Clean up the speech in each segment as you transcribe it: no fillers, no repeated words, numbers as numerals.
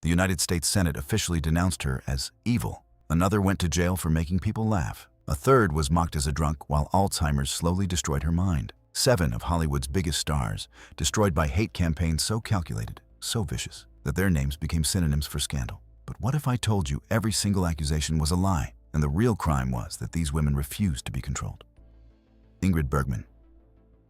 The United States Senate officially denounced her as evil. Another went to jail for making people laugh. A third was mocked as a drunk while Alzheimer's slowly destroyed her mind. 7 of Hollywood's biggest stars, destroyed by hate campaigns so calculated, so vicious, that their names became synonyms for scandal. But what if I told you every single accusation was a lie, and the real crime was that these women refused to be controlled? Ingrid Bergman,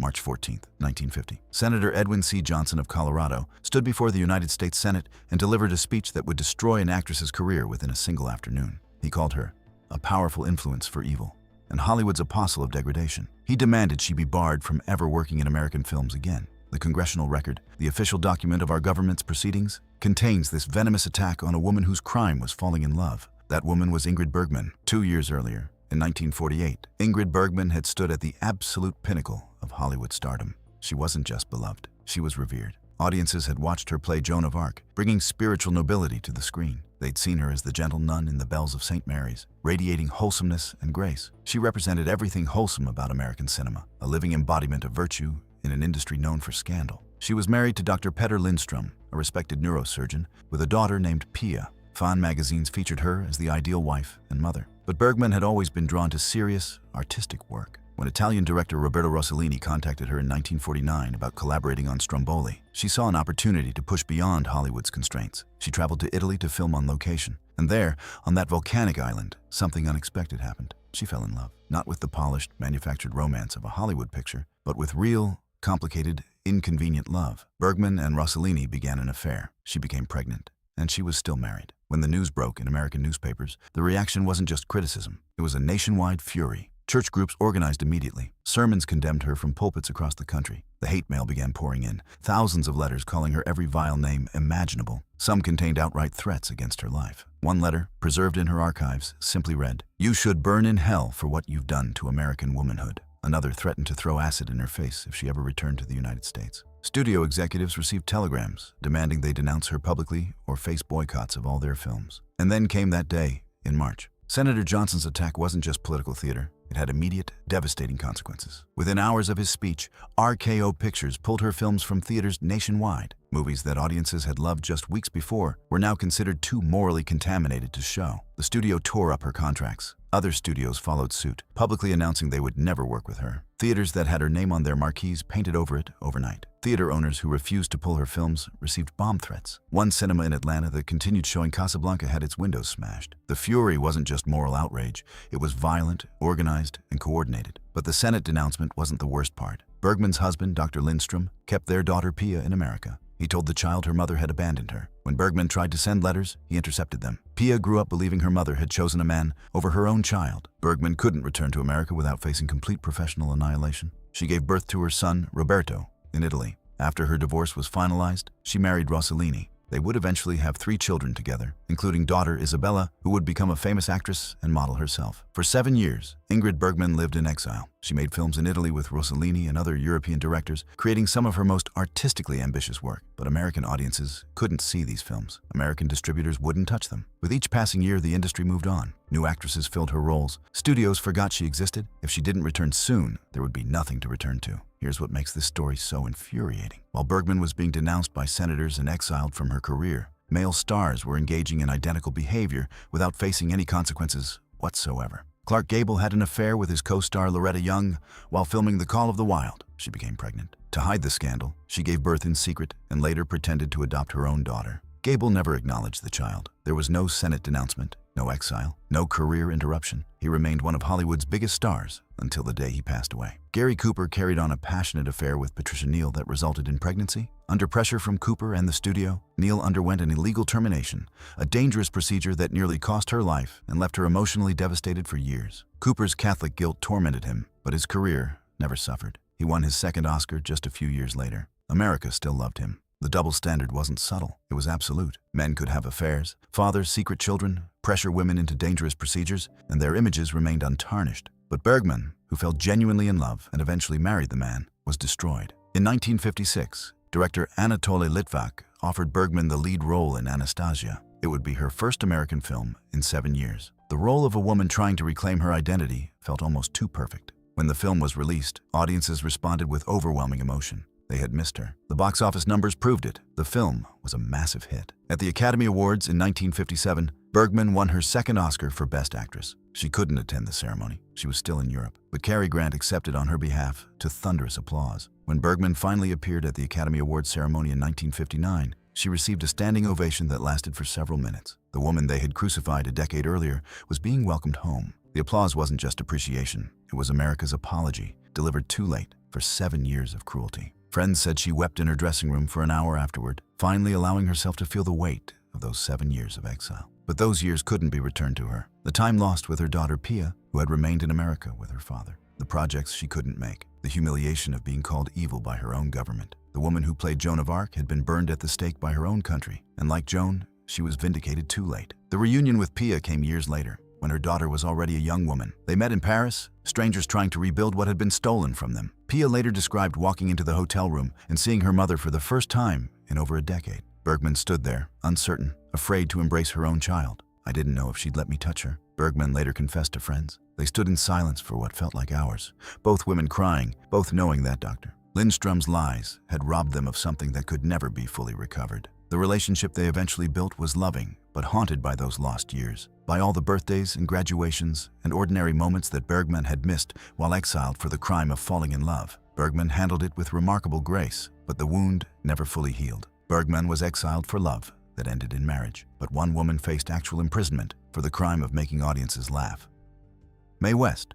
March 14, 1950. Senator Edwin C. Johnson of Colorado stood before the United States Senate and delivered a speech that would destroy an actress's career within a single afternoon. He called her a powerful influence for evil and Hollywood's apostle of degradation. He demanded she be barred from ever working in American films again. The congressional record, the official document of our government's proceedings, contains this venomous attack on a woman whose crime was falling in love. That woman was Ingrid Bergman. 2 years earlier, in 1948, Ingrid Bergman had stood at the absolute pinnacle of Hollywood stardom. She wasn't just beloved, she was revered. Audiences had watched her play Joan of Arc, bringing spiritual nobility to the screen. They'd seen her as the gentle nun in The Bells of St. Mary's, radiating wholesomeness and grace. She represented everything wholesome about American cinema, a living embodiment of virtue in an industry known for scandal. She was married to Dr. Petter Lindstrom, a respected neurosurgeon, with a daughter named Pia. Fan magazines featured her as the ideal wife and mother. But Bergman had always been drawn to serious, artistic work. When Italian director Roberto Rossellini contacted her in 1949 about collaborating on Stromboli, she saw an opportunity to push beyond Hollywood's constraints. She traveled to Italy to film on location. And there, on that volcanic island, something unexpected happened. She fell in love, not with the polished, manufactured romance of a Hollywood picture, but with real, complicated, inconvenient love. Bergman and Rossellini began an affair. She became pregnant, and she was still married. When the news broke in American newspapers, the reaction wasn't just criticism. It was a nationwide fury. Church groups organized immediately. Sermons condemned her from pulpits across the country. The hate mail began pouring in, thousands of letters calling her every vile name imaginable. Some contained outright threats against her life. One letter, preserved in her archives, simply read, "You should burn in hell for what you've done to American womanhood." Another threatened to throw acid in her face if she ever returned to the United States. Studio executives received telegrams demanding they denounce her publicly or face boycotts of all their films. And then came that day, in March. Senator Johnson's attack wasn't just political theater. It had immediate, devastating consequences. Within hours of his speech, RKO Pictures pulled her films from theaters nationwide. Movies that audiences had loved just weeks before were now considered too morally contaminated to show. The studio tore up her contracts. Other studios followed suit, publicly announcing they would never work with her. Theaters that had her name on their marquees painted over it overnight. Theater owners who refused to pull her films received bomb threats. One cinema in Atlanta that continued showing Casablanca had its windows smashed. The fury wasn't just moral outrage. It was violent, organized, and coordinated. But the Senate denouncement wasn't the worst part. Bergman's husband, Dr. Lindstrom, kept their daughter Pia in America. He told the child her mother had abandoned her. When Bergman tried to send letters, he intercepted them. Pia grew up believing her mother had chosen a man over her own child. Bergman couldn't return to America without facing complete professional annihilation. She gave birth to her son, Roberto, in Italy. After her divorce was finalized, she married Rossellini. They would eventually have 3 children together, including daughter Isabella, who would become a famous actress and model herself. For 7 years, Ingrid Bergman lived in exile. She made films in Italy with Rossellini and other European directors, creating some of her most artistically ambitious work. But American audiences couldn't see these films. American distributors wouldn't touch them. With each passing year, the industry moved on. New actresses filled her roles. Studios forgot she existed. If she didn't return soon, there would be nothing to return to. Here's what makes this story so infuriating. While Bergman was being denounced by senators and exiled from her career, male stars were engaging in identical behavior without facing any consequences whatsoever. Clark Gable had an affair with his co-star Loretta Young while filming The Call of the Wild. She became pregnant. To hide the scandal, she gave birth in secret and later pretended to adopt her own daughter. Gable never acknowledged the child. There was no Senate denouncement, no exile, no career interruption. He remained one of Hollywood's biggest stars until the day he passed away. Gary Cooper carried on a passionate affair with Patricia Neal that resulted in pregnancy. Under pressure from Cooper and the studio, Neal underwent an illegal termination, a dangerous procedure that nearly cost her life and left her emotionally devastated for years. Cooper's Catholic guilt tormented him, but his career never suffered. He won his second Oscar just a few years later. America still loved him. The double standard wasn't subtle, it was absolute. Men could have affairs, father secret children, pressure women into dangerous procedures, and their images remained untarnished. But Bergman, who fell genuinely in love and eventually married the man, was destroyed. In 1956, director Anatoly Litvak offered Bergman the lead role in Anastasia. It would be her first American film in 7 years. The role of a woman trying to reclaim her identity felt almost too perfect. When the film was released, audiences responded with overwhelming emotion. They had missed her. The box office numbers proved it. The film was a massive hit. At the Academy Awards in 1957, Bergman won her second Oscar for Best Actress. She couldn't attend the ceremony. She was still in Europe. But Cary Grant accepted on her behalf to thunderous applause. When Bergman finally appeared at the Academy Awards ceremony in 1959, she received a standing ovation that lasted for several minutes. The woman they had crucified a decade earlier was being welcomed home. The applause wasn't just appreciation. It was America's apology, delivered too late for 7 years of cruelty. Friends said she wept in her dressing room for an hour afterward, finally allowing herself to feel the weight of those 7 years of exile. But those years couldn't be returned to her. The time lost with her daughter Pia, who had remained in America with her father. The projects she couldn't make. The humiliation of being called evil by her own government. The woman who played Joan of Arc had been burned at the stake by her own country. And like Joan, she was vindicated too late. The reunion with Pia came years later, when her daughter was already a young woman. They met in Paris, strangers trying to rebuild what had been stolen from them. Pia later described walking into the hotel room and seeing her mother for the first time in over a decade. Bergman stood there, uncertain, afraid to embrace her own child. I didn't know if she'd let me touch her, Bergman later confessed to friends. They stood in silence for what felt like hours, both women crying, both knowing that Dr. Lindstrom's lies had robbed them of something that could never be fully recovered. The relationship they eventually built was loving, but haunted by those lost years, by all the birthdays and graduations and ordinary moments that Bergman had missed while exiled for the crime of falling in love. Bergman handled it with remarkable grace, but the wound never fully healed. Bergman was exiled for love that ended in marriage, but one woman faced actual imprisonment for the crime of making audiences laugh. Mae West.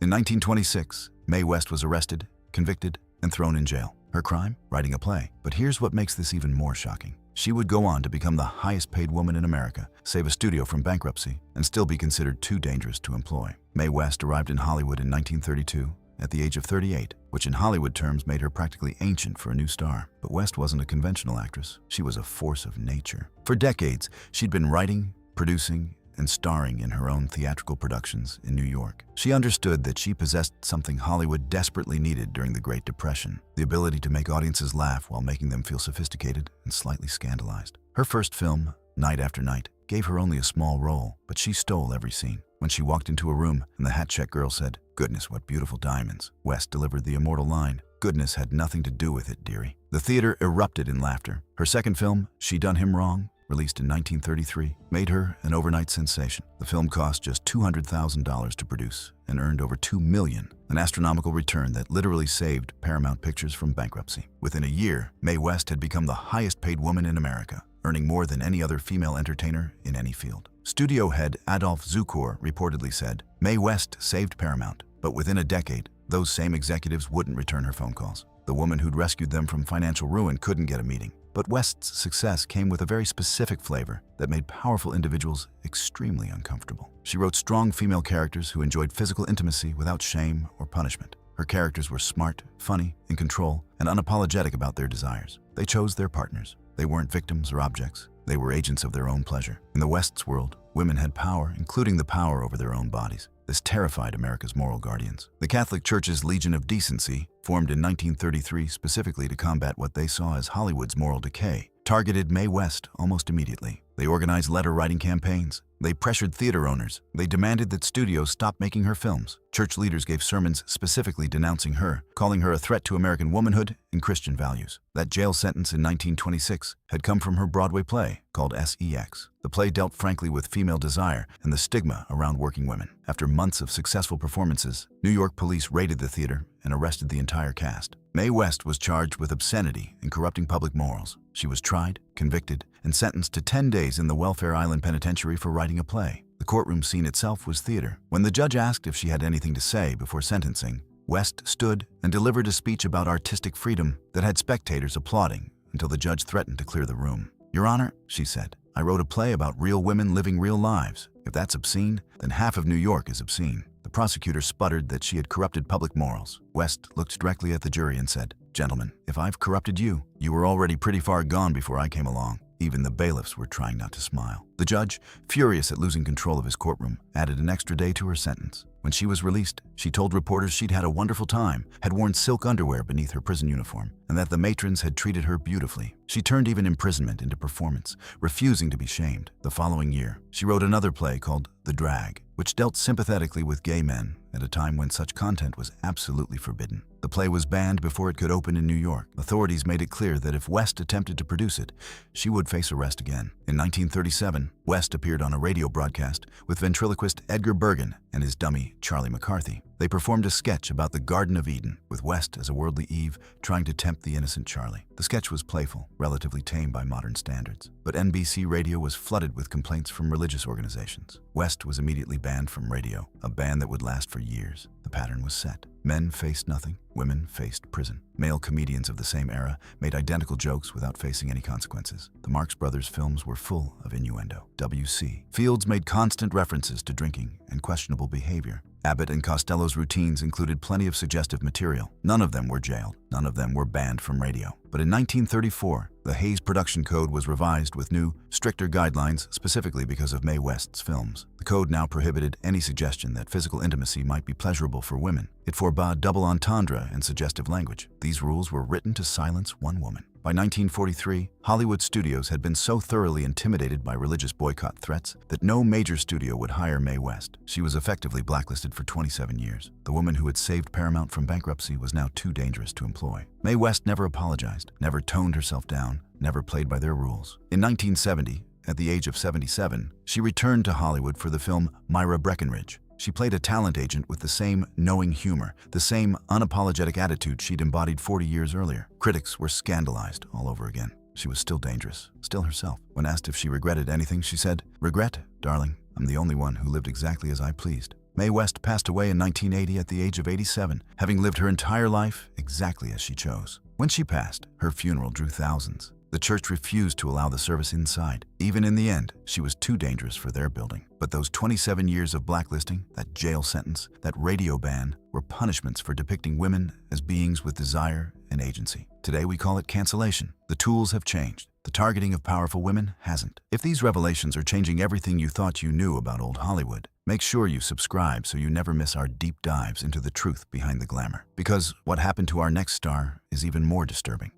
In 1926, Mae West was arrested, convicted, and thrown in jail. Her crime? Writing a play. But here's what makes this even more shocking. She would go on to become the highest paid woman in America, save a studio from bankruptcy, and still be considered too dangerous to employ. Mae West arrived in Hollywood in 1932 at the age of 38, which in Hollywood terms made her practically ancient for a new star. But West wasn't a conventional actress. She was a force of nature. For decades, she'd been writing, producing, and starring in her own theatrical productions in New York. She understood that she possessed something Hollywood desperately needed during the Great Depression, the ability to make audiences laugh while making them feel sophisticated and slightly scandalized. Her first film, Night After Night, gave her only a small role, but she stole every scene. When she walked into a room and the hat-check girl said, "Goodness, what beautiful diamonds," West delivered the immortal line, "Goodness had nothing to do with it, dearie." The theater erupted in laughter. Her second film, She Done Him Wrong, released in 1933, made her an overnight sensation. The film cost just $200,000 to produce and earned over $2 million, an astronomical return that literally saved Paramount Pictures from bankruptcy. Within a year, Mae West had become the highest-paid woman in America, earning more than any other female entertainer in any field. Studio head Adolph Zukor reportedly said, "Mae West saved Paramount, but within a decade, those same executives wouldn't return her phone calls. The woman who'd rescued them from financial ruin couldn't get a meeting." But West's success came with a very specific flavor that made powerful individuals extremely uncomfortable. She wrote strong female characters who enjoyed physical intimacy without shame or punishment. Her characters were smart, funny, in control, and unapologetic about their desires. They chose their partners. They weren't victims or objects. They were agents of their own pleasure. In the West's world, women had power, including the power over their own bodies. This terrified America's moral guardians. The Catholic Church's Legion of Decency, formed in 1933 specifically to combat what they saw as Hollywood's moral decay, targeted Mae West almost immediately. They organized letter-writing campaigns. They pressured theater owners. They demanded that studios stop making her films. Church leaders gave sermons specifically denouncing her, calling her a threat to American womanhood and Christian values. That jail sentence in 1926 had come from her Broadway play called SEX. The play dealt frankly with female desire and the stigma around working women. After months of successful performances, New York police raided the theater and arrested the entire cast. Mae West was charged with obscenity and corrupting public morals. She was tried, convicted, and sentenced to 10 days in the Welfare Island Penitentiary for writing a play. The courtroom scene itself was theater. When the judge asked if she had anything to say before sentencing, West stood and delivered a speech about artistic freedom that had spectators applauding until the judge threatened to clear the room. "Your Honor," she said, "I wrote a play about real women living real lives. If that's obscene, then half of New York is obscene." The prosecutor sputtered that she had corrupted public morals. West looked directly at the jury and said, "Gentlemen, if I've corrupted you, you were already pretty far gone before I came along." Even the bailiffs were trying not to smile. The judge, furious at losing control of his courtroom, added an extra day to her sentence. When she was released, she told reporters she'd had a wonderful time, had worn silk underwear beneath her prison uniform, and that the matrons had treated her beautifully. She turned even imprisonment into performance, refusing to be shamed. The following year, she wrote another play called The Drag. which dealt sympathetically with gay men at a time when such content was absolutely forbidden. The play was banned before it could open in New York. Authorities made it clear that if West attempted to produce it, she would face arrest again. In 1937, West appeared on a radio broadcast with ventriloquist Ingrid Bergman and his dummy, Charlie McCarthy. They performed a sketch about the Garden of Eden, with West as a worldly Eve trying to tempt the innocent Charlie. The sketch was playful, relatively tame by modern standards, but NBC radio was flooded with complaints from religious organizations. West was immediately banned from radio, a ban that would last for years. The pattern was set. Men faced nothing, women faced prison. Male comedians of the same era made identical jokes without facing any consequences. The Marx Brothers films were full of innuendo. W.C. Fields made constant references to drinking and questionable behavior. Abbott and Costello's routines included plenty of suggestive material. None of them were jailed. None of them were banned from radio. But in 1934, the Hays Production Code was revised with new, stricter guidelines specifically because of Mae West's films. The code now prohibited any suggestion that physical intimacy might be pleasurable for women. It forbade double entendre and suggestive language. These rules were written to silence one woman. By 1943, Hollywood studios had been so thoroughly intimidated by religious boycott threats that no major studio would hire Mae West. She was effectively blacklisted for 27 years. The woman who had saved Paramount from bankruptcy was now too dangerous to employ. Mae West never apologized, never toned herself down, never played by their rules. In 1970, at the age of 77, she returned to Hollywood for the film Myra Breckinridge. She played a talent agent with the same knowing humor, the same unapologetic attitude she'd embodied 40 years earlier. Critics were scandalized all over again. She was still dangerous, still herself. When asked if she regretted anything, she said, "Regret, darling, I'm the only one who lived exactly as I pleased." Mae West passed away in 1980 at the age of 87, having lived her entire life exactly as she chose. When she passed, her funeral drew thousands. The church refused to allow the service inside. Even in the end, she was too dangerous for their building. But those 27 years of blacklisting, that jail sentence, that radio ban, were punishments for depicting women as beings with desire and agency. Today we call it cancellation. The tools have changed. The targeting of powerful women hasn't. If these revelations are changing everything you thought you knew about old Hollywood, make sure you subscribe so you never miss our deep dives into the truth behind the glamour. Because what happened to our next star is even more disturbing.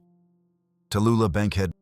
Tallulah Bankhead.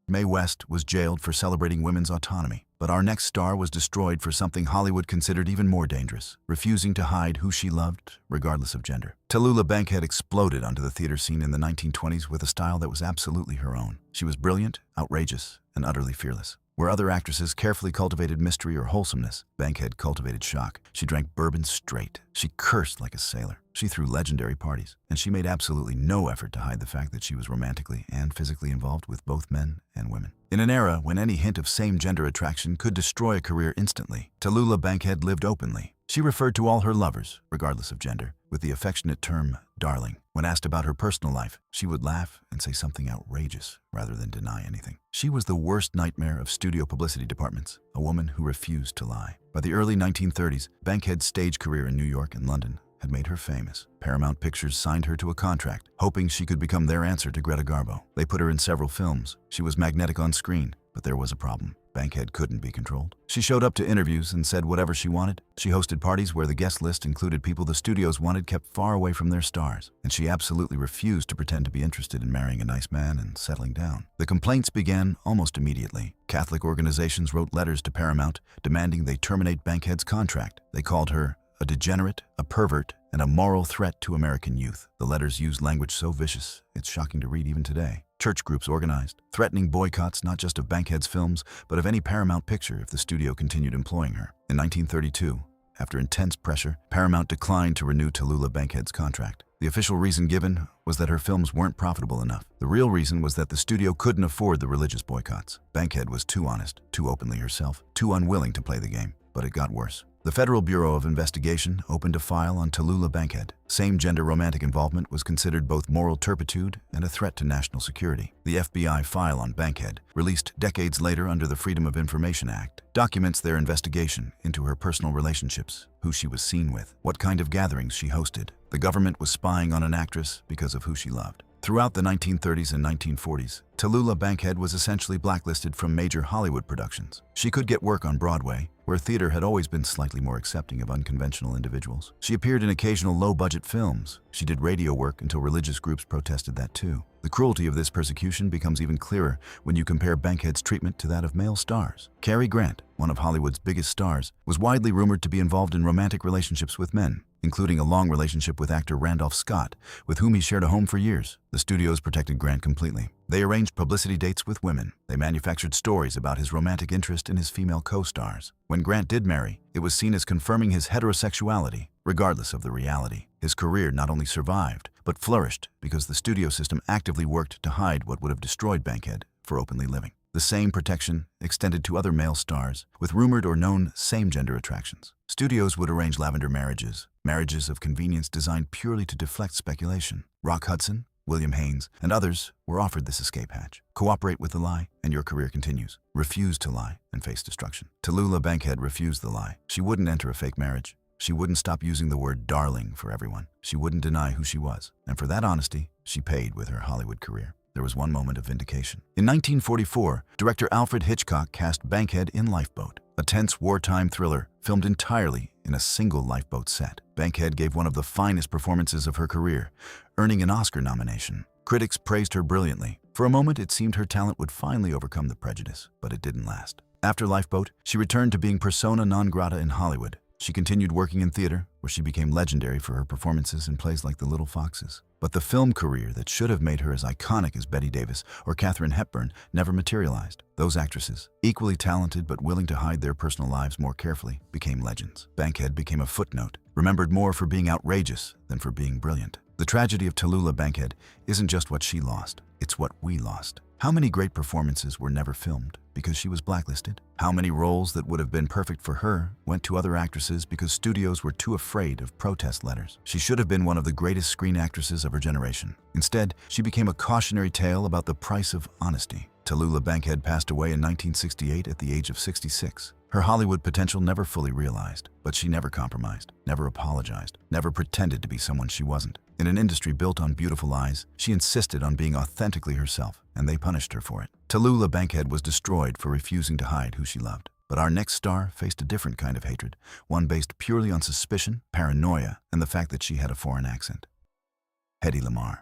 Mae West was jailed for celebrating women's autonomy, but our next star was destroyed for something Hollywood considered even more dangerous, refusing to hide who she loved, regardless of gender. Tallulah Bankhead exploded onto the theater scene in the 1920s with a style that was absolutely her own. She was brilliant, outrageous, and utterly fearless. Where other actresses carefully cultivated mystery or wholesomeness, Bankhead cultivated shock. She drank bourbon straight. She cursed like a sailor. She threw legendary parties. And she made absolutely no effort to hide the fact that she was romantically and physically involved with both men and women. In an era when any hint of same-gender attraction could destroy a career instantly, Tallulah Bankhead lived openly. She referred to all her lovers, regardless of gender, with the affectionate term, darling. When asked about her personal life, she would laugh and say something outrageous rather than deny anything. She was the worst nightmare of studio publicity departments, a woman who refused to lie. By the early 1930s, Bankhead's stage career in New York and London had made her famous. Paramount Pictures signed her to a contract, hoping she could become their answer to Greta Garbo. They put her in several films. She was magnetic on screen, but there was a problem. Bankhead couldn't be controlled. She showed up to interviews and said whatever she wanted. She hosted parties where the guest list included people the studios wanted kept far away from their stars. And she absolutely refused to pretend to be interested in marrying a nice man and settling down. The complaints began almost immediately. Catholic organizations wrote letters to Paramount demanding they terminate Bankhead's contract. They called her a degenerate, a pervert, and a moral threat to American youth. The letters used language so vicious, it's shocking to read even today. Church groups organized, threatening boycotts not just of Bankhead's films, but of any Paramount picture if the studio continued employing her. In 1932, after intense pressure, Paramount declined to renew Tallulah Bankhead's contract. The official reason given was that her films weren't profitable enough. The real reason was that the studio couldn't afford the religious boycotts. Bankhead was too honest, too openly herself, too unwilling to play the game. But it got worse. The Federal Bureau of Investigation opened a file on Tallulah Bankhead. Same-gender romantic involvement was considered both moral turpitude and a threat to national security. The FBI file on Bankhead, released decades later under the Freedom of Information Act, documents their investigation into her personal relationships, who she was seen with, what kind of gatherings she hosted. The government was spying on an actress because of who she loved. Throughout the 1930s and 1940s, Tallulah Bankhead was essentially blacklisted from major Hollywood productions. She could get work on Broadway, where theater had always been slightly more accepting of unconventional individuals. She appeared in occasional low-budget films. She did radio work until religious groups protested that too. The cruelty of this persecution becomes even clearer when you compare Bankhead's treatment to that of male stars. Cary Grant, one of Hollywood's biggest stars, was widely rumored to be involved in romantic relationships with men, including a long relationship with actor Randolph Scott, with whom he shared a home for years. The studios protected Grant completely. They arranged publicity dates with women. They manufactured stories about his romantic interest in his female co-stars. When Grant did marry, it was seen as confirming his heterosexuality, regardless of the reality. His career not only survived, but flourished because the studio system actively worked to hide what would have destroyed Bankhead for openly living. The same protection extended to other male stars with rumored or known same-gender attractions. Studios would arrange lavender marriages, marriages of convenience designed purely to deflect speculation. Rock Hudson, William Haynes, and others were offered this escape hatch. Cooperate with the lie, and your career continues. Refuse to lie and face destruction. Tallulah Bankhead refused the lie. She wouldn't enter a fake marriage. She wouldn't stop using the word darling for everyone. She wouldn't deny who she was. And for that honesty, she paid with her Hollywood career. There was one moment of vindication. In 1944, director Alfred Hitchcock cast Bankhead in Lifeboat, a tense wartime thriller filmed entirely in a single lifeboat set. Bankhead gave one of the finest performances of her career, earning an Oscar nomination. Critics praised her brilliantly. For a moment, it seemed her talent would finally overcome the prejudice, but it didn't last. After Lifeboat, she returned to being persona non grata in Hollywood. She continued working in theater, where she became legendary for her performances in plays like The Little Foxes. But the film career that should have made her as iconic as Bette Davis or Katharine Hepburn never materialized. Those actresses, equally talented but willing to hide their personal lives more carefully, became legends. Bankhead became a footnote, remembered more for being outrageous than for being brilliant. The tragedy of Tallulah Bankhead isn't just what she lost, it's what we lost. How many great performances were never filmed because she was blacklisted? How many roles that would have been perfect for her went to other actresses because studios were too afraid of protest letters? She should have been one of the greatest screen actresses of her generation. Instead, she became a cautionary tale about the price of honesty. Tallulah Bankhead passed away in 1968 at the age of 66. Her Hollywood potential never fully realized, but she never compromised, never apologized, never pretended to be someone she wasn't. In an industry built on beautiful lies, she insisted on being authentically herself, and they punished her for it. Tallulah Bankhead was destroyed for refusing to hide who she loved. But our next star faced a different kind of hatred, one based purely on suspicion, paranoia, and the fact that she had a foreign accent. Hedy Lamarr.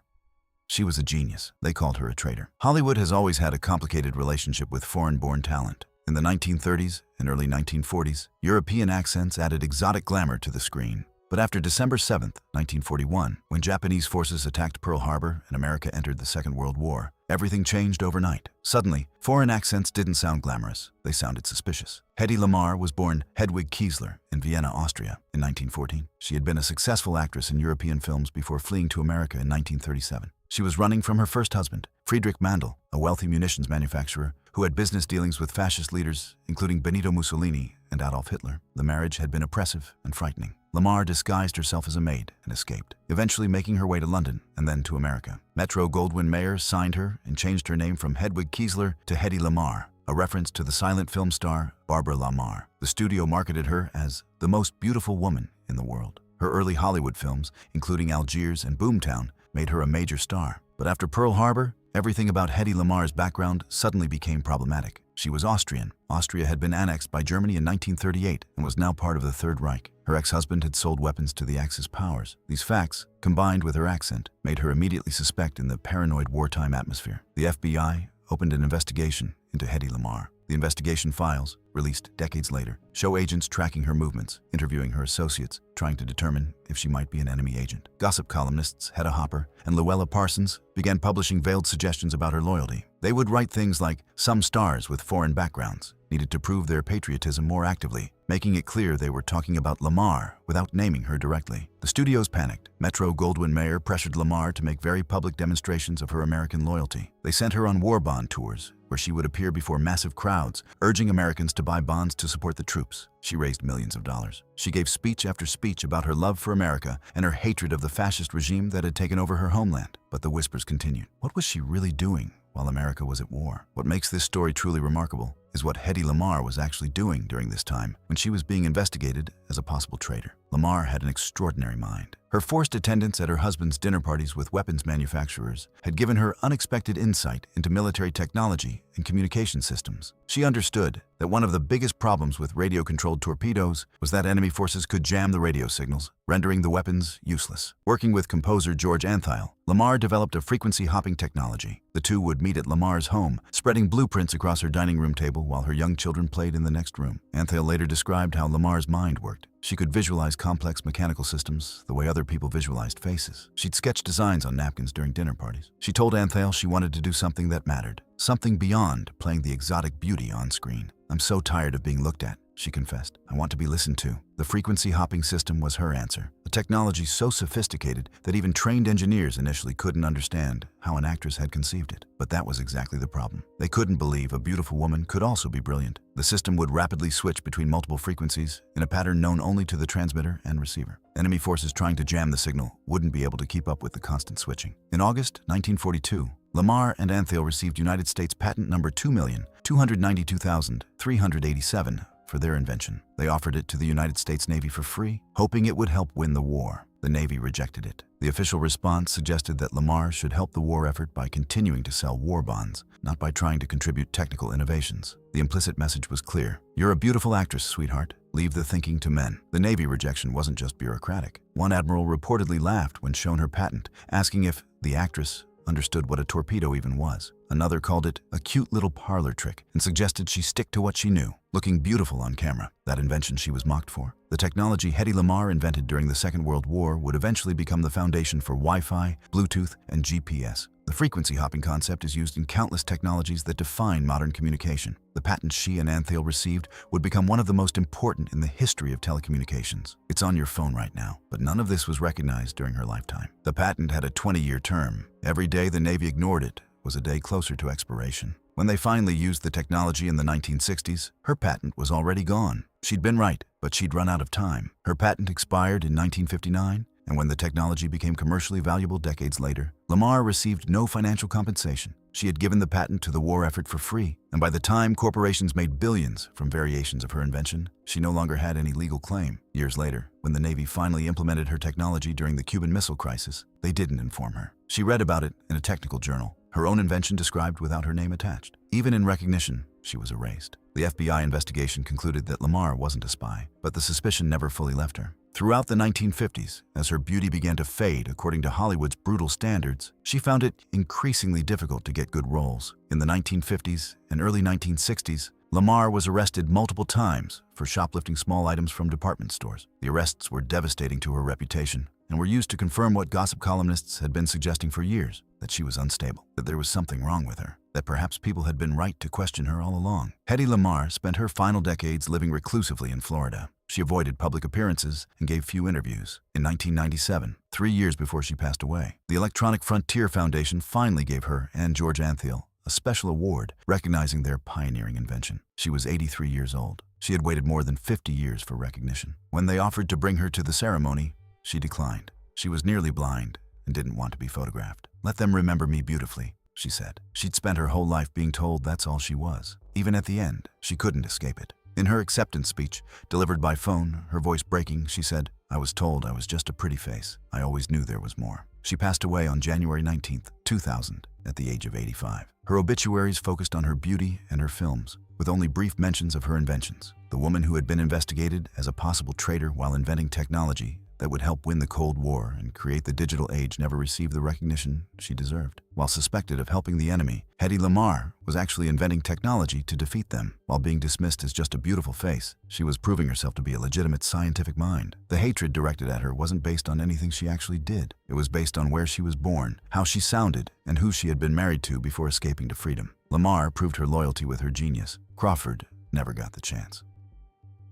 She was a genius. They called her a traitor. Hollywood has always had a complicated relationship with foreign-born talent. In the 1930s and early 1940s, European accents added exotic glamour to the screen. But after December 7, 1941, when Japanese forces attacked Pearl Harbor and America entered the Second World War, everything changed overnight. Suddenly, foreign accents didn't sound glamorous. They sounded suspicious. Hedy Lamarr was born Hedwig Kiesler in Vienna, Austria, in 1914. She had been a successful actress in European films before fleeing to America in 1937. She was running from her first husband, Friedrich Mandl, a wealthy munitions manufacturer who had business dealings with fascist leaders, including Benito Mussolini and Adolf Hitler. The marriage had been oppressive and frightening. Lamarr disguised herself as a maid and escaped, eventually making her way to London and then to America. Metro-Goldwyn-Mayer signed her and changed her name from Hedwig Kiesler to Hedy Lamarr, a reference to the silent film star Barbara Lamarr. The studio marketed her as the most beautiful woman in the world. Her early Hollywood films, including Algiers and Boomtown, made her a major star. But after Pearl Harbor, everything about Hedy Lamarr's background suddenly became problematic. She was Austrian. Austria had been annexed by Germany in 1938 and was now part of the Third Reich. Her ex-husband had sold weapons to the Axis powers. These facts, combined with her accent, made her immediately suspect in the paranoid wartime atmosphere. The FBI opened an investigation into Hedy Lamarr. The investigation files, released decades later, show agents tracking her movements, interviewing her associates, trying to determine if she might be an enemy agent. Gossip columnists Hedda Hopper and Luella Parsons began publishing veiled suggestions about her loyalty. They would write things like, some stars with foreign backgrounds needed to prove their patriotism more actively, making it clear they were talking about Lamarr without naming her directly. The studios panicked. Metro-Goldwyn-Mayer pressured Lamarr to make very public demonstrations of her American loyalty. They sent her on war bond tours, where she would appear before massive crowds, urging Americans to buy bonds to support the troops. She raised millions of dollars. She gave speech after speech about her love for America and her hatred of the fascist regime that had taken over her homeland. But the whispers continued. What was she really doing while America was at war? What makes this story truly remarkable is what Hedy Lamarr was actually doing during this time when she was being investigated as a possible traitor. Lamarr had an extraordinary mind. Her forced attendance at her husband's dinner parties with weapons manufacturers had given her unexpected insight into military technology and communication systems. She understood that one of the biggest problems with radio-controlled torpedoes was that enemy forces could jam the radio signals, rendering the weapons useless. Working with composer George Antheil, Lamarr developed a frequency-hopping technology. The two would meet at Lamarr's home, spreading blueprints across her dining room table while her young children played in the next room. Antheil later described how Lamarr's mind worked. She could visualize complex mechanical systems the way other people visualized faces. She'd sketch designs on napkins during dinner parties. She told Antheil she wanted to do something that mattered, something beyond playing the exotic beauty on screen. "I'm so tired of being looked at," she confessed. "I want to be listened to." The frequency hopping system was her answer, a technology so sophisticated that even trained engineers initially couldn't understand how an actress had conceived it. But that was exactly the problem. They couldn't believe a beautiful woman could also be brilliant. The system would rapidly switch between multiple frequencies in a pattern known only to the transmitter and receiver. Enemy forces trying to jam the signal wouldn't be able to keep up with the constant switching. In August 1942, Lamarr and Antheil received United States patent number 2,292,387 for their invention. They offered it to the United States Navy for free, hoping it would help win the war. The Navy rejected it. The official response suggested that Lamarr should help the war effort by continuing to sell war bonds, not by trying to contribute technical innovations. The implicit message was clear. "You're a beautiful actress, sweetheart. Leave the thinking to men." The Navy rejection wasn't just bureaucratic. One admiral reportedly laughed when shown her patent, asking if the actress understood what a torpedo even was. Another called it a cute little parlor trick and suggested she stick to what she knew, looking beautiful on camera, that invention she was mocked for. The technology Hedy Lamarr invented during the Second World War would eventually become the foundation for Wi-Fi, Bluetooth, and GPS. The frequency hopping concept is used in countless technologies that define modern communication. The patent she and Antheil received would become one of the most important in the history of telecommunications. It's on your phone right now, but none of this was recognized during her lifetime. The patent had a 20-year term. Every day the Navy ignored it was a day closer to expiration. When they finally used the technology in the 1960s, her patent was already gone. She'd been right, but she'd run out of time. Her patent expired in 1959, and when the technology became commercially valuable decades later, Lamarr received no financial compensation. She had given the patent to the war effort for free, and by the time corporations made billions from variations of her invention, she no longer had any legal claim. Years later, when the Navy finally implemented her technology during the Cuban Missile Crisis, they didn't inform her. She read about it in a technical journal, her own invention described without her name attached. Even in recognition, she was erased. The FBI investigation concluded that Lamarr wasn't a spy, but the suspicion never fully left her. Throughout the 1950s, as her beauty began to fade according to Hollywood's brutal standards, she found it increasingly difficult to get good roles. In the 1950s and early 1960s, Lamarr was arrested multiple times for shoplifting small items from department stores. The arrests were devastating to her reputation and were used to confirm what gossip columnists had been suggesting for years, that she was unstable, that there was something wrong with her, that perhaps people had been right to question her all along. Hedy Lamarr spent her final decades living reclusively in Florida. She avoided public appearances and gave few interviews. In 1997, 3 years before she passed away, the Electronic Frontier Foundation finally gave her and George Antheil a special award recognizing their pioneering invention. She was 83 years old. She had waited more than 50 years for recognition. When they offered to bring her to the ceremony, she declined. She was nearly blind and didn't want to be photographed. "Let them remember me beautifully," she said. She'd spent her whole life being told that's all she was. Even at the end, she couldn't escape it. In her acceptance speech, delivered by phone, her voice breaking, she said, "I was told I was just a pretty face. I always knew there was more." She passed away on January 19, 2000, at the age of 85. Her obituaries focused on her beauty and her films, with only brief mentions of her inventions. The woman who had been investigated as a possible traitor while inventing technology that would help win the Cold War and create the digital age never received the recognition she deserved. While suspected of helping the enemy, Hedy Lamarr was actually inventing technology to defeat them. While being dismissed as just a beautiful face, she was proving herself to be a legitimate scientific mind. The hatred directed at her wasn't based on anything she actually did. It was based on where she was born, how she sounded, and who she had been married to before escaping to freedom. Lamarr proved her loyalty with her genius. Crawford never got the chance.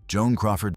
Joan Crawford,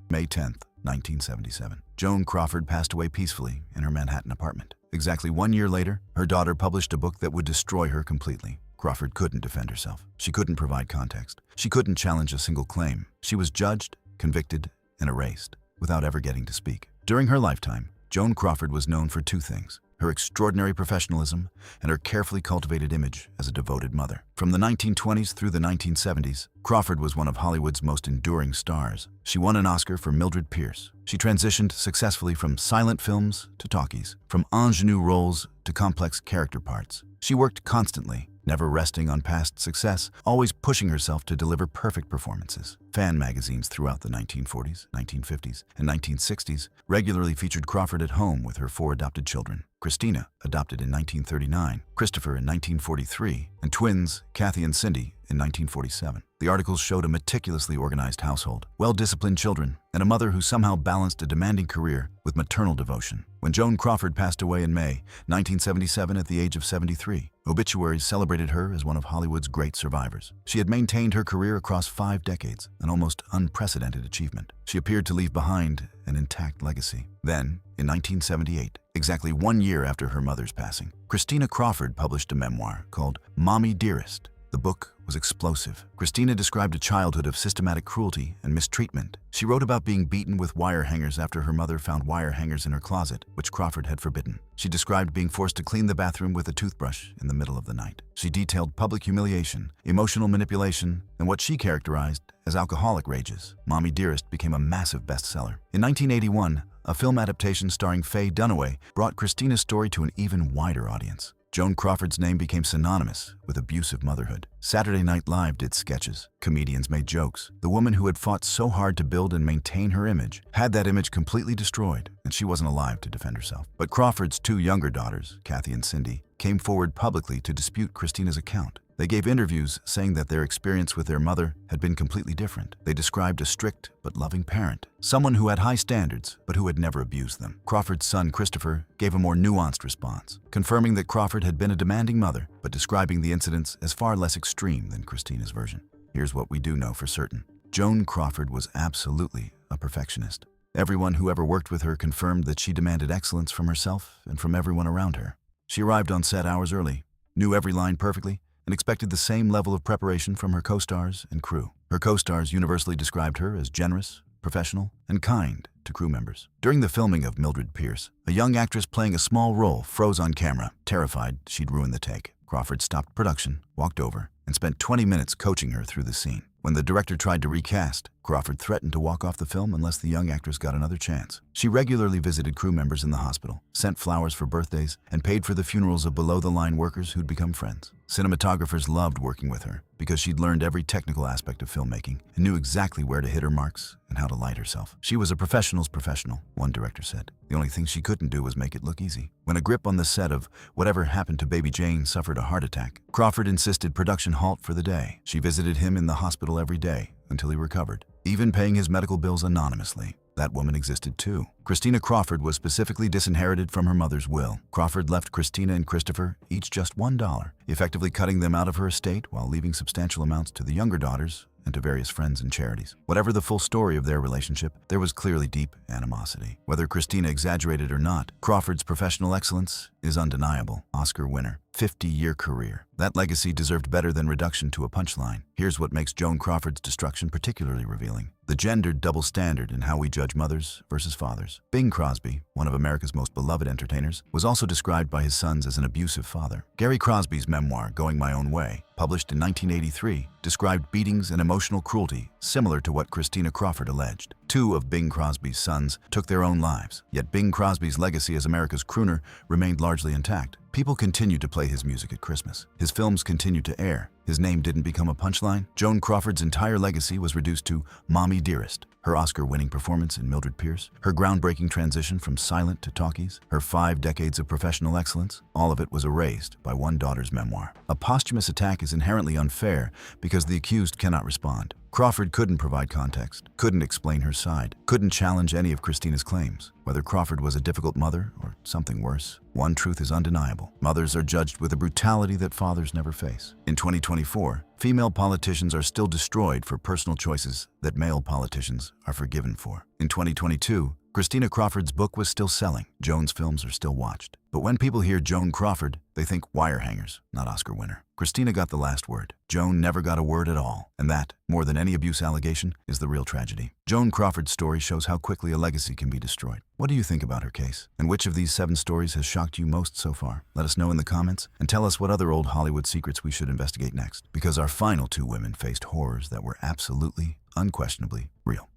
May 10, 1977. Joan Crawford passed away peacefully in her Manhattan apartment. Exactly 1 year later, her daughter published a book that would destroy her completely. Crawford couldn't defend herself. She couldn't provide context. She couldn't challenge a single claim. She was judged, convicted, and erased, without ever getting to speak. During her lifetime, Joan Crawford was known for two things: her extraordinary professionalism, and her carefully cultivated image as a devoted mother. From the 1920s through the 1970s, Crawford was one of Hollywood's most enduring stars. She won an Oscar for Mildred Pierce. She transitioned successfully from silent films to talkies, from ingenue roles to complex character parts. She worked constantly, never resting on past success, always pushing herself to deliver perfect performances. Fan magazines throughout the 1940s, 1950s, and 1960s regularly featured Crawford at home with her 4 adopted children: Christina, adopted in 1939, Christopher in 1943, and twins Kathy and Cindy in 1947. The articles showed a meticulously organized household, well-disciplined children, and a mother who somehow balanced a demanding career with maternal devotion. When Joan Crawford passed away in May 1977 at the age of 73, obituaries celebrated her as one of Hollywood's great survivors. She had maintained her career across 5 decades, an almost unprecedented achievement. She appeared to leave behind an intact legacy. Then, in 1978, exactly 1 year after her mother's passing, Christina Crawford published a memoir called Mommy Dearest. The book was explosive. Christina described a childhood of systematic cruelty and mistreatment. She wrote about being beaten with wire hangers after her mother found wire hangers in her closet, which Crawford had forbidden. She described being forced to clean the bathroom with a toothbrush in the middle of the night. She detailed public humiliation, emotional manipulation, and what she characterized as alcoholic rages. Mommy Dearest became a massive bestseller. In 1981, a film adaptation starring Faye Dunaway brought Christina's story to an even wider audience. Joan Crawford's name became synonymous with abusive motherhood. Saturday Night Live did sketches. Comedians made jokes. The woman who had fought so hard to build and maintain her image had that image completely destroyed, and she wasn't alive to defend herself. But Crawford's 2 younger daughters, Kathy and Cindy, came forward publicly to dispute Christina's account. They gave interviews saying that their experience with their mother had been completely different. They described a strict but loving parent, someone who had high standards but who had never abused them. Crawford's son, Christopher, gave a more nuanced response, confirming that Crawford had been a demanding mother, but describing the incidents as far less extreme than Christina's version. Here's what we do know for certain. Joan Crawford was absolutely a perfectionist. Everyone who ever worked with her confirmed that she demanded excellence from herself and from everyone around her. She arrived on set hours early, knew every line perfectly, and expected the same level of preparation from her co-stars and crew. Her co-stars universally described her as generous, professional, and kind to crew members. During the filming of Mildred Pierce, a young actress playing a small role froze on camera, terrified she'd ruin the take. Crawford stopped production, walked over, and spent 20 minutes coaching her through the scene. When the director tried to recast, Crawford threatened to walk off the film unless the young actress got another chance. She regularly visited crew members in the hospital, sent flowers for birthdays, and paid for the funerals of below-the-line workers who'd become friends. Cinematographers loved working with her because she'd learned every technical aspect of filmmaking and knew exactly where to hit her marks and how to light herself. She was a professional's professional, one director said. The only thing she couldn't do was make it look easy. When a grip on the set of Whatever Happened to Baby Jane suffered a heart attack, Crawford insisted production halt for the day. She visited him in the hospital every day until he recovered, even paying his medical bills anonymously. That woman existed too. Christina Crawford was specifically disinherited from her mother's will. Crawford left Christina and Christopher each just $1, effectively cutting them out of her estate while leaving substantial amounts to the younger daughters and to various friends and charities. Whatever the full story of their relationship, there was clearly deep animosity. Whether Christina exaggerated or not, Crawford's professional excellence is undeniable. Oscar winner, 50-year career. That legacy deserved better than reduction to a punchline. Here's what makes Joan Crawford's destruction particularly revealing: the gendered double standard in how we judge mothers versus fathers. Bing Crosby, one of America's most beloved entertainers, was also described by his sons as an abusive father. Gary Crosby's memoir, Going My Own Way, published in 1983, described beatings and emotional cruelty similar to what Christina Crawford alleged. 2 of Bing Crosby's sons took their own lives, yet Bing Crosby's legacy as America's crooner remained largely intact. People continued to play his music at Christmas. His films continued to air. His name didn't become a punchline. Joan Crawford's entire legacy was reduced to Mommy Dearest. Her Oscar-winning performance in Mildred Pierce, her groundbreaking transition from silent to talkies, her 5 decades of professional excellence, all of it was erased by one daughter's memoir. A posthumous attack is inherently unfair because the accused cannot respond. Crawford couldn't provide context, couldn't explain her side, couldn't challenge any of Christina's claims. Whether Crawford was a difficult mother or something worse, one truth is undeniable: mothers are judged with a brutality that fathers never face. In 2024, female politicians are still destroyed for personal choices that male politicians are forgiven for. In 2022, Christina Crawford's book was still selling. Joan's films are still watched. But when people hear Joan Crawford, they think wire hangers, not Oscar winner. Christina got the last word. Joan never got a word at all. And that, more than any abuse allegation, is the real tragedy. Joan Crawford's story shows how quickly a legacy can be destroyed. What do you think about her case? And which of these 7 stories has shocked you most so far? Let us know in the comments, and tell us what other old Hollywood secrets we should investigate next. Because our final 2 women faced horrors that were absolutely, unquestionably real.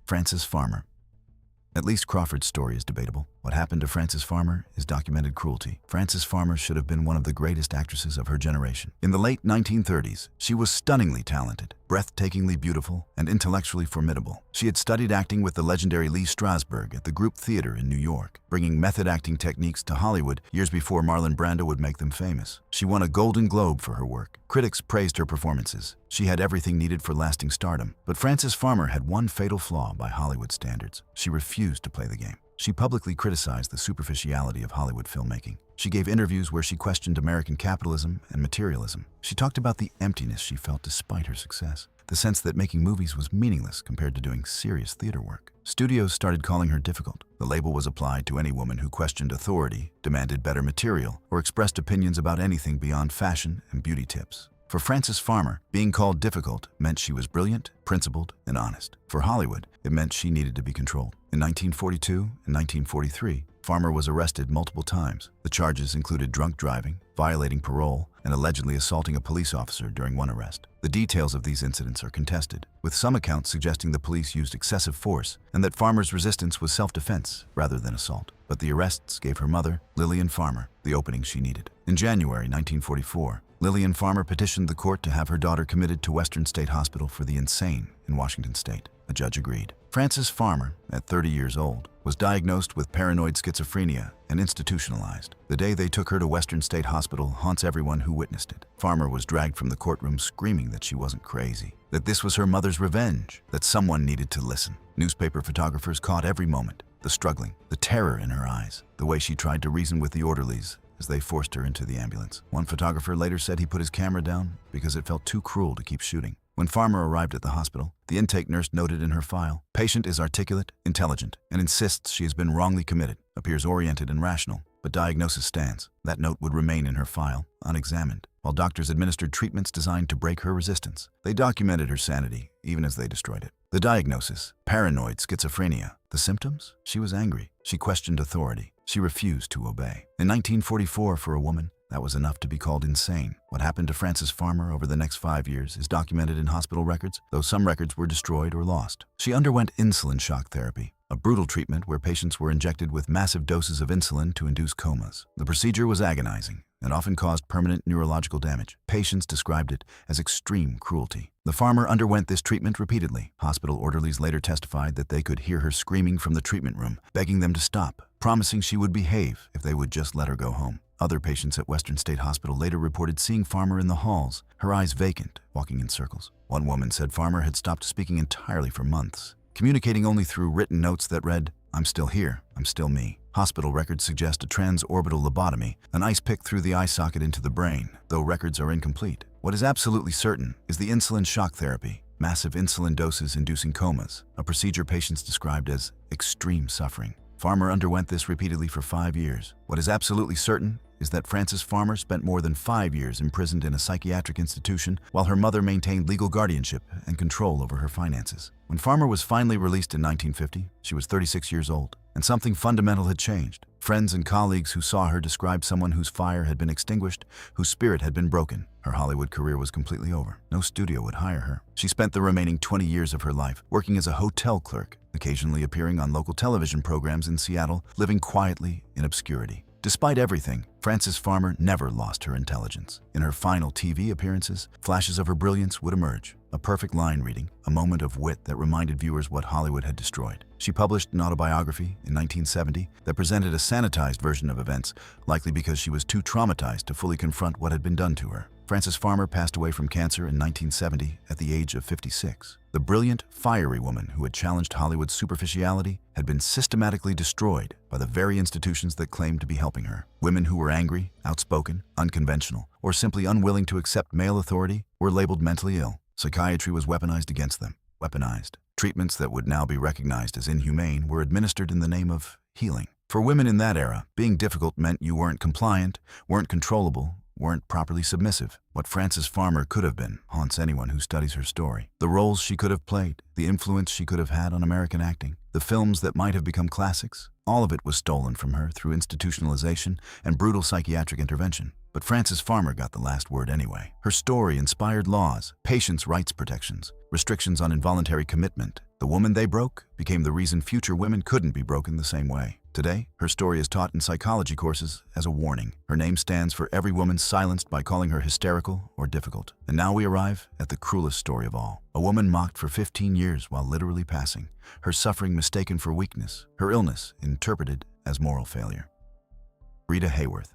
Frances Farmer. At least Crawford's story is debatable. What happened to Frances Farmer is documented cruelty. Frances Farmer should have been one of the greatest actresses of her generation. In the late 1930s, she was stunningly talented, breathtakingly beautiful, and intellectually formidable. She had studied acting with the legendary Lee Strasberg at the Group Theater in New York, bringing method acting techniques to Hollywood years before Marlon Brando would make them famous. She won a Golden Globe for her work. Critics praised her performances. She had everything needed for lasting stardom. But Frances Farmer had one fatal flaw by Hollywood standards. She refused to play the game. She publicly criticized the superficiality of Hollywood filmmaking. She gave interviews where she questioned American capitalism and materialism. She talked about the emptiness she felt despite her success, the sense that making movies was meaningless compared to doing serious theater work. Studios started calling her difficult. The label was applied to any woman who questioned authority, demanded better material, or expressed opinions about anything beyond fashion and beauty tips. For Frances Farmer, being called difficult meant she was brilliant, principled, and honest. For Hollywood, it meant she needed to be controlled. In 1942 and 1943, Farmer was arrested multiple times. The charges included drunk driving, violating parole, and allegedly assaulting a police officer during one arrest. The details of these incidents are contested, with some accounts suggesting the police used excessive force and that Farmer's resistance was self-defense rather than assault. But the arrests gave her mother, Lillian Farmer, the opening she needed. In January 1944, Lillian Farmer petitioned the court to have her daughter committed to Western State Hospital for the Insane in Washington State. A judge agreed. Frances Farmer, at 30 years old, was diagnosed with paranoid schizophrenia and institutionalized. The day they took her to Western State Hospital haunts everyone who witnessed it. Farmer was dragged from the courtroom screaming that she wasn't crazy, that this was her mother's revenge, that someone needed to listen. Newspaper photographers caught every moment, the struggling, the terror in her eyes, the way she tried to reason with the orderlies as they forced her into the ambulance. One photographer later said he put his camera down because it felt too cruel to keep shooting. When Farmer arrived at the hospital, the intake nurse noted in her file, "Patient is articulate, intelligent, and insists she has been wrongly committed, appears oriented and rational, but diagnosis stands." That note would remain in her file, unexamined, while doctors administered treatments designed to break her resistance. They documented her sanity, even as they destroyed it. The diagnosis, paranoid schizophrenia. The symptoms? She was angry. She questioned authority. She refused to obey. In 1944, for a woman, that was enough to be called insane. What happened to Frances Farmer over the next 5 years is documented in hospital records, though some records were destroyed or lost. She underwent insulin shock therapy, a brutal treatment where patients were injected with massive doses of insulin to induce comas. The procedure was agonizing and often caused permanent neurological damage. Patients described it as extreme cruelty. The Farmer underwent this treatment repeatedly. Hospital orderlies later testified that they could hear her screaming from the treatment room, begging them to stop, promising she would behave if they would just let her go home. Other patients at Western State Hospital later reported seeing Farmer in the halls, her eyes vacant, walking in circles. One woman said Farmer had stopped speaking entirely for months, communicating only through written notes that read, "I'm still here, I'm still me." Hospital records suggest a transorbital lobotomy, an ice pick through the eye socket into the brain, though records are incomplete. What is absolutely certain is the insulin shock therapy, massive insulin doses inducing comas, a procedure patients described as extreme suffering. Farmer underwent this repeatedly for 5 years. What is absolutely certain is that Frances Farmer spent more than 5 years imprisoned in a psychiatric institution while her mother maintained legal guardianship and control over her finances. When Farmer was finally released in 1950, she was 36 years old, and something fundamental had changed. Friends and colleagues who saw her described someone whose fire had been extinguished, whose spirit had been broken. Her Hollywood career was completely over. No studio would hire her. She spent the remaining 20 years of her life working as a hotel clerk, occasionally appearing on local television programs in Seattle, living quietly in obscurity. Despite everything, Frances Farmer never lost her intelligence. In her final TV appearances, flashes of her brilliance would emerge. A perfect line reading, a moment of wit that reminded viewers what Hollywood had destroyed. She published an autobiography in 1970 that presented a sanitized version of events, likely because she was too traumatized to fully confront what had been done to her. Frances Farmer passed away from cancer in 1970 at the age of 56. The brilliant, fiery woman who had challenged Hollywood's superficiality had been systematically destroyed by the very institutions that claimed to be helping her. Women who were angry, outspoken, unconventional, or simply unwilling to accept male authority were labeled mentally ill. Psychiatry was weaponized against them. Weaponized. Treatments that would now be recognized as inhumane were administered in the name of healing. For women in that era, being difficult meant you weren't compliant, weren't controllable, weren't properly submissive. What Frances Farmer could have been haunts anyone who studies her story. The roles she could have played, the influence she could have had on American acting, the films that might have become classics, all of it was stolen from her through institutionalization and brutal psychiatric intervention. But Frances Farmer got the last word anyway. Her story inspired laws, patients' rights protections, restrictions on involuntary commitment. The woman they broke became the reason future women couldn't be broken the same way. Today, her story is taught in psychology courses as a warning. Her name stands for every woman silenced by calling her hysterical or difficult. And now we arrive at the cruelest story of all. A woman mocked for 15 years while literally passing, her suffering mistaken for weakness, her illness interpreted as moral failure. Rita Hayworth.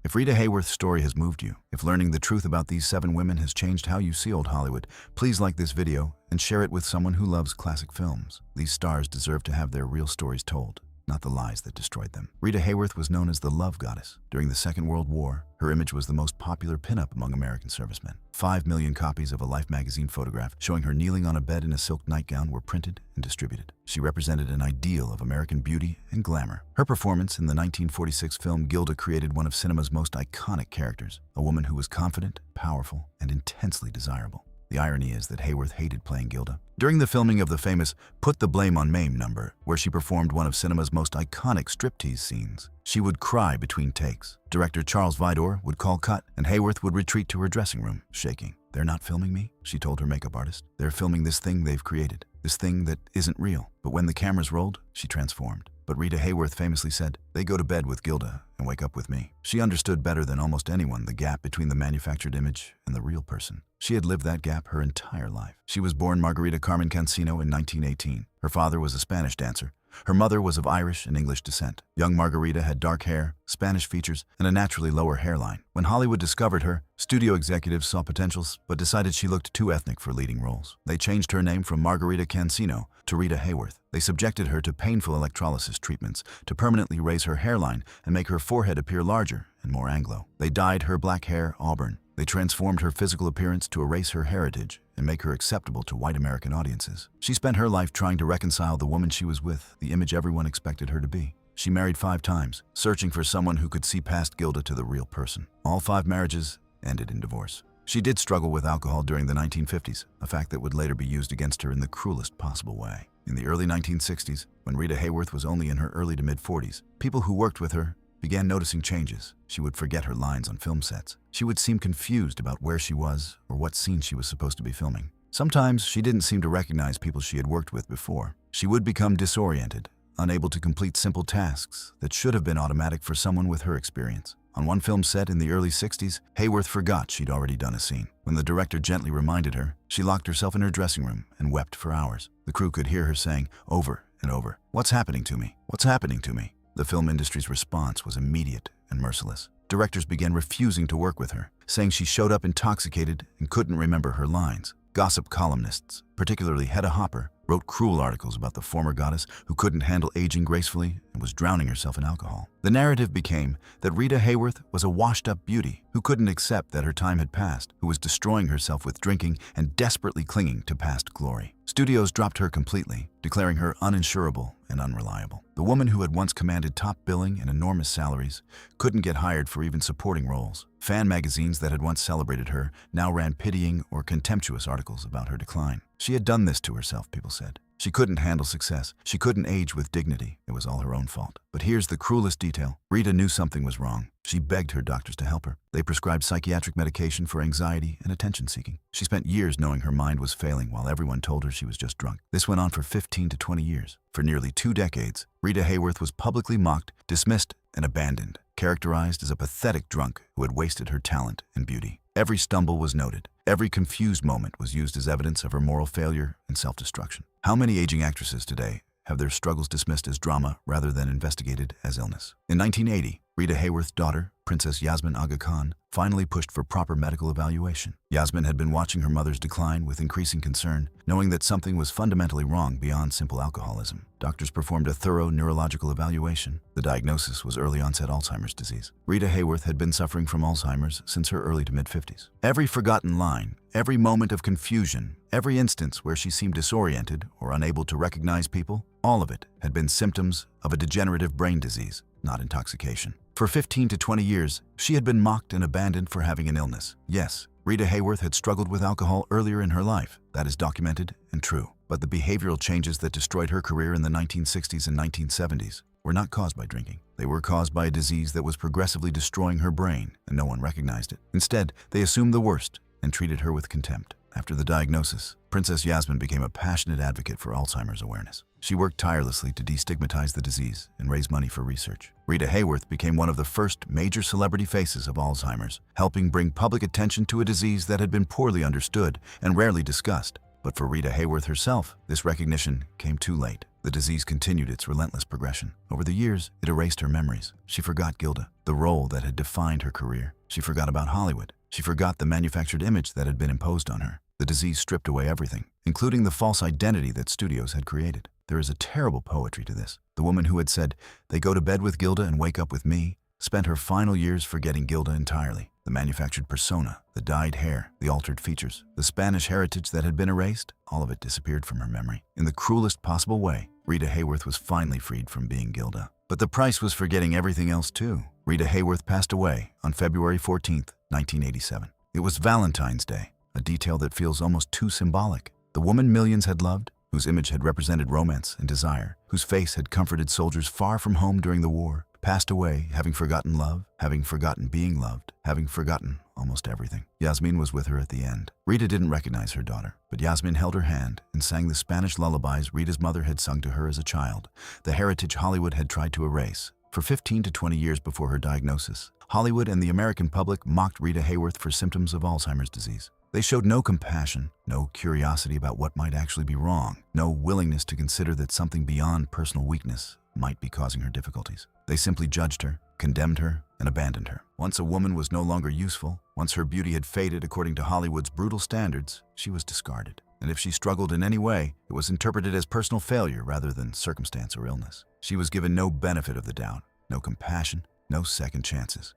If Rita Hayworth's story has moved you, if learning the truth about these 7 women has changed how you see old Hollywood, please like this video and share it with someone who loves classic films. These stars deserve to have their real stories told, not the lies that destroyed them. Rita Hayworth was known as the Love Goddess. During the Second World War, her image was the most popular pinup among American servicemen. 5 million copies of a Life magazine photograph showing her kneeling on a bed in a silk nightgown were printed and distributed. She represented an ideal of American beauty and glamour. Her performance in the 1946 film Gilda created one of cinema's most iconic characters, a woman who was confident, powerful, and intensely desirable. The irony is that Hayworth hated playing Gilda. During the filming of the famous Put the Blame on Mame number, where she performed one of cinema's most iconic striptease scenes, she would cry between takes. Director Charles Vidor would call cut, and Hayworth would retreat to her dressing room, shaking. "They're not filming me," she told her makeup artist. "They're filming this thing they've created, this thing that isn't real." But when the cameras rolled, she transformed. But Rita Hayworth famously said, "They go to bed with Gilda and wake up with me." She understood better than almost anyone the gap between the manufactured image and the real person. She had lived that gap her entire life. She was born Margarita Carmen Cancino in 1918. Her father was a Spanish dancer. Her mother was of Irish and English descent. Young Margarita had dark hair, Spanish features, and a naturally lower hairline. When Hollywood discovered her, studio executives saw potentials but decided she looked too ethnic for leading roles. They changed her name from Margarita Cancino to Rita Hayworth. They subjected her to painful electrolysis treatments to permanently raise her hairline and make her forehead appear larger and more Anglo. They dyed her black hair auburn. They transformed her physical appearance to erase her heritage and make her acceptable to white American audiences. She spent her life trying to reconcile the woman she was with, the image everyone expected her to be. She married 5 times, searching for someone who could see past Gilda to the real person. All 5 marriages ended in divorce. She did struggle with alcohol during the 1950s, a fact that would later be used against her in the cruelest possible way. In the early 1960s, when Rita Hayworth was only in her early to mid-40s, people who worked with her began noticing changes. She would forget her lines on film sets. She would seem confused about where she was or what scene she was supposed to be filming. Sometimes she didn't seem to recognize people she had worked with before. She would become disoriented, unable to complete simple tasks that should have been automatic for someone with her experience. On one film set in the early 60s, Hayworth forgot she'd already done a scene. When the director gently reminded her, she locked herself in her dressing room and wept for hours. The crew could hear her saying over and over, "What's happening to me? What's happening to me?" The film industry's response was immediate and merciless. Directors began refusing to work with her, saying she showed up intoxicated and couldn't remember her lines. Gossip columnists, particularly Hedy Lamarr, wrote cruel articles about the former goddess who couldn't handle aging gracefully and was drowning herself in alcohol. The narrative became that Rita Hayworth was a washed-up beauty who couldn't accept that her time had passed, who was destroying herself with drinking and desperately clinging to past glory. Studios dropped her completely, declaring her uninsurable and unreliable. The woman who had once commanded top billing and enormous salaries couldn't get hired for even supporting roles. Fan magazines that had once celebrated her now ran pitying or contemptuous articles about her decline. She had done this to herself, people said. She couldn't handle success. She couldn't age with dignity. It was all her own fault. But here's the cruelest detail. Rita knew something was wrong. She begged her doctors to help her. They prescribed psychiatric medication for anxiety and attention-seeking. She spent years knowing her mind was failing while everyone told her she was just drunk. This went on for 15 to 20 years. For nearly 2 decades, Rita Hayworth was publicly mocked, dismissed, and abandoned, characterized as a pathetic drunk who had wasted her talent and beauty. Every stumble was noted. Every confused moment was used as evidence of her moral failure and self-destruction. How many aging actresses today have their struggles dismissed as drama rather than investigated as illness? In 1980, Rita Hayworth's daughter, Princess Yasmin Aga Khan, finally pushed for proper medical evaluation. Yasmin had been watching her mother's decline with increasing concern, knowing that something was fundamentally wrong beyond simple alcoholism. Doctors performed a thorough neurological evaluation. The diagnosis was early-onset Alzheimer's disease. Rita Hayworth had been suffering from Alzheimer's since her early to mid-50s. Every forgotten line, every moment of confusion, every instance where she seemed disoriented or unable to recognize people, all of it had been symptoms of a degenerative brain disease. not intoxication. For 15 to 20 years, she had been mocked and abandoned for having an illness. Yes, Rita Hayworth had struggled with alcohol earlier in her life. That is documented and true. But the behavioral changes that destroyed her career in the 1960s and 1970s were not caused by drinking. They were caused by a disease that was progressively destroying her brain, and no one recognized it. Instead, they assumed the worst and treated her with contempt. After the diagnosis, Princess Yasmin became a passionate advocate for Alzheimer's awareness. She worked tirelessly to destigmatize the disease and raise money for research. Rita Hayworth became one of the first major celebrity faces of Alzheimer's, helping bring public attention to a disease that had been poorly understood and rarely discussed. But for Rita Hayworth herself, this recognition came too late. The disease continued its relentless progression. Over the years, it erased her memories. She forgot Gilda, the role that had defined her career. She forgot about Hollywood. She forgot the manufactured image that had been imposed on her. The disease stripped away everything, including the false identity that studios had created. There is a terrible poetry to this. The woman who had said, "They go to bed with Gilda and wake up with me," spent her final years forgetting Gilda entirely. The manufactured persona, the dyed hair, the altered features, the Spanish heritage that had been erased, all of it disappeared from her memory. In the cruelest possible way, Rita Hayworth was finally freed from being Gilda. But the price was forgetting everything else too. Rita Hayworth passed away on February 14th, 1987. It was Valentine's Day, a detail that feels almost too symbolic. The woman millions had loved, whose image had represented romance and desire, whose face had comforted soldiers far from home during the war, passed away having forgotten love, having forgotten being loved, having forgotten almost everything. Yasmin was with her at the end. Rita didn't recognize her daughter, but Yasmin held her hand and sang the Spanish lullabies Rita's mother had sung to her as a child, the heritage Hollywood had tried to erase. For 15 to 20 years before her diagnosis, Hollywood and the American public mocked Rita Hayworth for symptoms of Alzheimer's disease. They showed no compassion, no curiosity about what might actually be wrong, no willingness to consider that something beyond personal weakness might be causing her difficulties. They simply judged her, condemned her, and abandoned her. Once a woman was no longer useful, once her beauty had faded according to Hollywood's brutal standards, she was discarded. And if she struggled in any way, it was interpreted as personal failure rather than circumstance or illness. She was given no benefit of the doubt, no compassion, no second chances.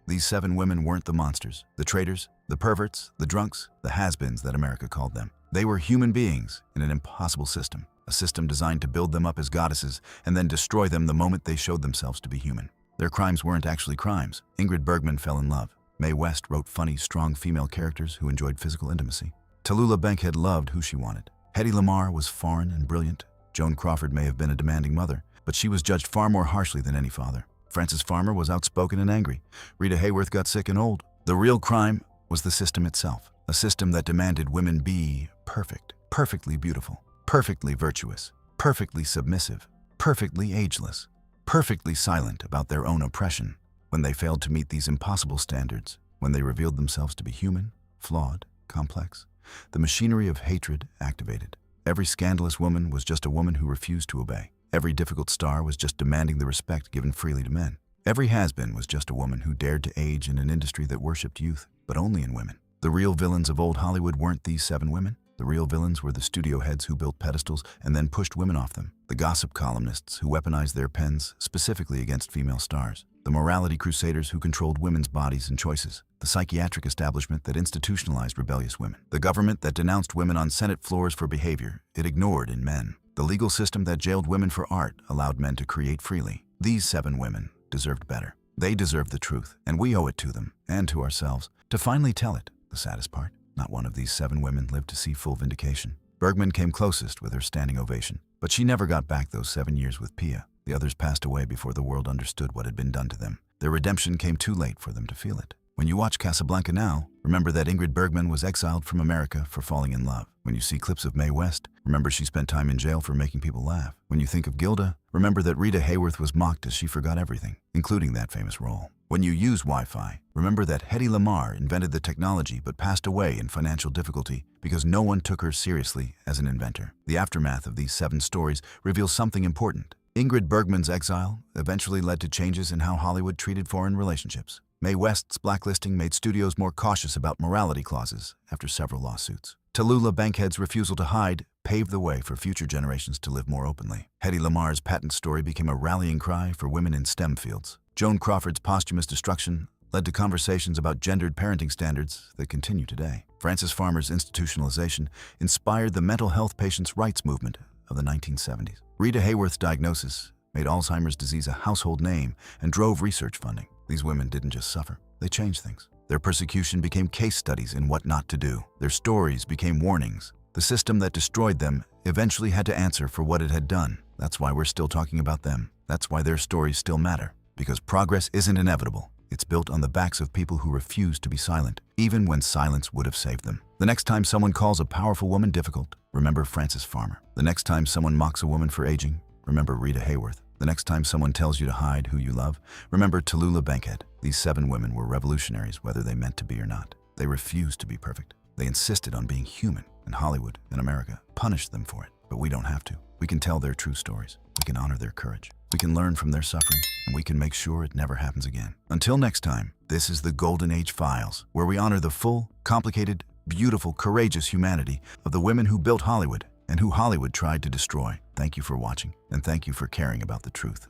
These 7 women weren't the monsters, the traitors, the perverts, the drunks, the has-beens that America called them. They were human beings in an impossible system, a system designed to build them up as goddesses and then destroy them the moment they showed themselves to be human. Their crimes weren't actually crimes. Ingrid Bergman fell in love. Mae West wrote funny, strong female characters who enjoyed physical intimacy. Tallulah Bankhead loved who she wanted. Hedy Lamarr was foreign and brilliant. Joan Crawford may have been a demanding mother, but she was judged far more harshly than any father. Frances Farmer was outspoken and angry. Rita Hayworth got sick and old. The real crime was the system itself, a system that demanded women be perfect, perfectly beautiful, perfectly virtuous, perfectly submissive, perfectly ageless, perfectly silent about their own oppression. When they failed to meet these impossible standards, when they revealed themselves to be human, flawed, complex, the machinery of hatred activated. Every scandalous woman was just a woman who refused to obey. Every difficult star was just demanding the respect given freely to men. Every has-been was just a woman who dared to age in an industry that worshipped youth, but only in women. The real villains of old Hollywood weren't these 7 women. The real villains were the studio heads who built pedestals and then pushed women off them, the gossip columnists who weaponized their pens specifically against female stars, the morality crusaders who controlled women's bodies and choices, the psychiatric establishment that institutionalized rebellious women, the government that denounced women on Senate floors for behavior it ignored in men, the legal system that jailed women for art allowed men to create freely. These 7 women deserved better. They deserved the truth, and we owe it to them, and to ourselves, to finally tell it. The saddest part, not one of these 7 women lived to see full vindication. Bergman came closest with her standing ovation, but she never got back those 7 years with Pia. The others passed away before the world understood what had been done to them. Their redemption came too late for them to feel it. When you watch Casablanca now, remember that Ingrid Bergman was exiled from America for falling in love. When you see clips of Mae West, remember she spent time in jail for making people laugh. When you think of Gilda, remember that Rita Hayworth was mocked as she forgot everything, including that famous role. When you use Wi-Fi, remember that Hedy Lamarr invented the technology but passed away in financial difficulty because no one took her seriously as an inventor. The aftermath of these 7 stories reveals something important. Ingrid Bergman's exile eventually led to changes in how Hollywood treated foreign relationships. Mae West's blacklisting made studios more cautious about morality clauses after several lawsuits. Tallulah Bankhead's refusal to hide paved the way for future generations to live more openly. Hedy Lamarr's patent story became a rallying cry for women in STEM fields. Joan Crawford's posthumous destruction led to conversations about gendered parenting standards that continue today. Frances Farmer's institutionalization inspired the mental health patients' rights movement of the 1970s. Rita Hayworth's diagnosis made Alzheimer's disease a household name, and drove research funding. These women didn't just suffer, they changed things. Their persecution became case studies in what not to do. Their stories became warnings. The system that destroyed them eventually had to answer for what it had done. That's why we're still talking about them. That's why their stories still matter. Because progress isn't inevitable. It's built on the backs of people who refuse to be silent, even when silence would have saved them. The next time someone calls a powerful woman difficult, remember Frances Farmer. The next time someone mocks a woman for aging, remember Rita Hayworth. The next time someone tells you to hide who you love, remember Tallulah Bankhead. These 7 women were revolutionaries whether they meant to be or not. They refused to be perfect. They insisted on being human, and Hollywood and America punished them for it. But we don't have to. We can tell their true stories. We can honor their courage. We can learn from their suffering, and we can make sure it never happens again. Until next time, this is the Golden Age Files, where we honor the full, complicated, beautiful, courageous humanity of the women who built Hollywood and who Hollywood tried to destroy. Thank you for watching, and thank you for caring about the truth.